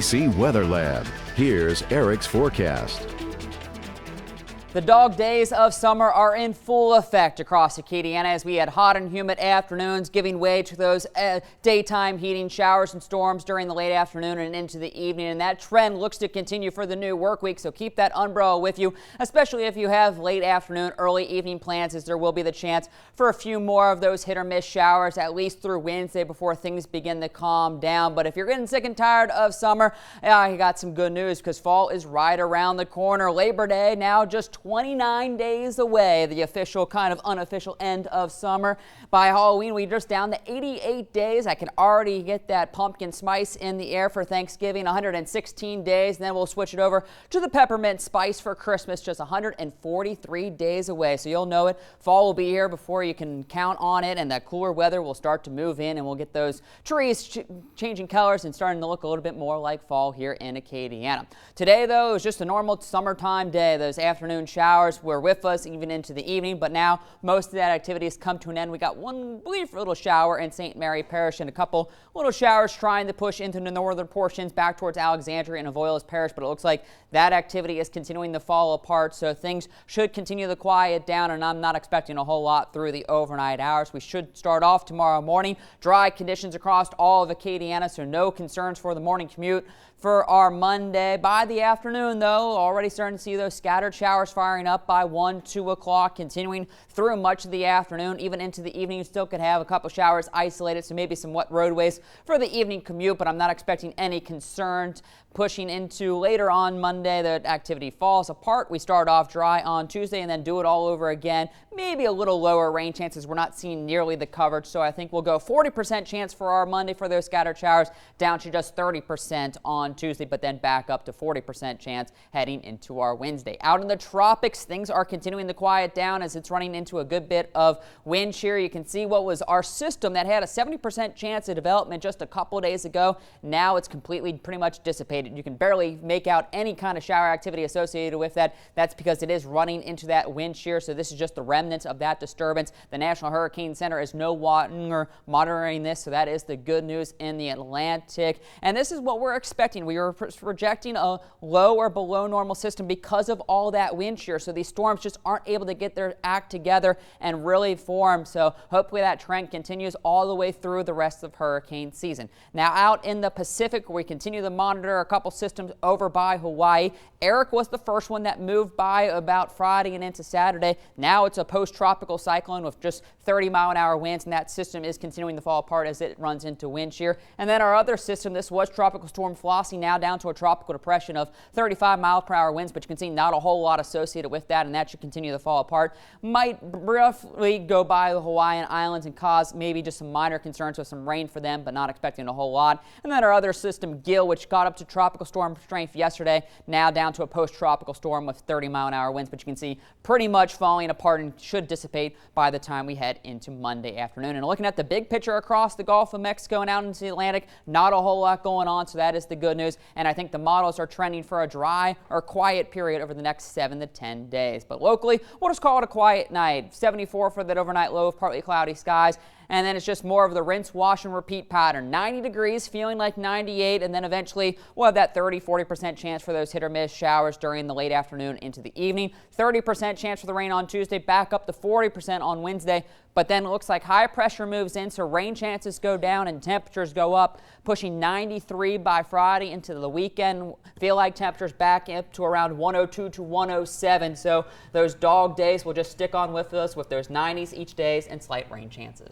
ABC Weather Lab. Here's Eric's forecast. The dog days of summer are in full effect across Acadiana as we had hot and humid afternoons giving way to those daytime heating showers and storms during the late afternoon and into the evening. And that trend looks to continue for the new work week. So keep that umbrella with you, especially if you have late afternoon, early evening plans, as there will be the chance for a few more of those hit or miss showers, at least through Wednesday before things begin to calm down. But if you're getting sick and tired of summer, you got some good news because fall is right around the corner. Labor Day now just 29 days away, the official kind of unofficial end of summer. By Halloween, we're just down to 88 days. I can already get that pumpkin spice in the air for Thanksgiving. 116 days, and then we'll switch it over to the peppermint spice for Christmas, just 143 days away. So you'll know it. Fall will be here before you can count on it, and that cooler weather will start to move in, and we'll get those trees changing colors and starting to look a little bit more like fall here in Acadiana. Today, though, is just a normal summertime day. Those afternoon showers were with us even into the evening, but now most of that activity has come to an end. We got one brief little shower in St. Mary Parish and a couple little showers trying to push into the northern portions back towards Alexandria and Avoyelles Parish, but it looks like that activity is continuing to fall apart, so things should continue to quiet down, and I'm not expecting a whole lot through the overnight hours. We should start off tomorrow morning. Dry conditions across all of Acadiana, so no concerns for the morning commute for our Monday. By the afternoon, though, already starting to see those scattered showers firing up by 1, 2 o'clock, continuing through much of the afternoon, even into the evening. You still could have a couple showers isolated, so maybe some wet roadways for the evening commute, but I'm not expecting any concerns pushing into later on Monday. The activity falls apart. We start off dry on Tuesday and then do it all over again. Maybe a little lower rain chances. We're not seeing nearly the coverage, so I think we'll go 40% chance for our Monday for those scattered showers down to just 30% on Tuesday, but then back up to 40% chance heading into our Wednesday. Out in the tropics, things are continuing to quiet down as it's running into a good bit of wind shear. You can see what was our system that had a 70% chance of development just a couple days ago. Now it's completely pretty much dissipated. You can barely make out any kind of shower activity associated with that. That's because it is running into that wind shear, so this is just the remnants of that disturbance. The National Hurricane Center is no longer monitoring this, so that is the good news in the Atlantic. And this is what we're expecting. We were projecting a low or below normal system because of all that wind shear, so these storms just aren't able to get their act together and really form. So hopefully that trend continues all the way through the rest of hurricane season. Now out in the Pacific, we continue to monitor a couple systems over by Hawaii. Eric was the first one that moved by about Friday and into Saturday. Now it's a post-tropical cyclone with just 30-mile-an-hour winds, and that system is continuing to fall apart as it runs into wind shear. And then our other system, this was Tropical Storm Flossie, now down to a tropical depression of 35-mile-per-hour winds, but you can see not a whole lot associated with that, and that should continue to fall apart. Might roughly go by the Hawaiian Islands and cause maybe just some minor concerns with some rain for them, but not expecting a whole lot. And then our other system, Gil, which got up to tropical storm strength yesterday, now down to a post-tropical storm with 30-mile-an-hour winds, but you can see pretty much falling apart and should dissipate by the time we head into Monday afternoon. And looking at the big picture across the Gulf of Mexico and out into the Atlantic, not a whole lot going on, so that is the good news. And I think the models are trending for a dry or quiet period over the next 7 to 10 days. But locally, we'll just call it a quiet night. 74 for that overnight low of partly cloudy skies. And then it's just more of the rinse, wash, and repeat pattern. 90 degrees, feeling like 98, and then eventually we'll have that 30-40% chance for those hit or miss showers during the late afternoon into the evening. 30% chance for the rain on Tuesday, back up to 40% on Wednesday. But then it looks like high pressure moves in, so rain chances go down and temperatures go up, pushing 93 by Friday into the weekend. Feel like temperatures back up to around 102 to 107. So those dog days will just stick on with us with those 90s each day and slight rain chances.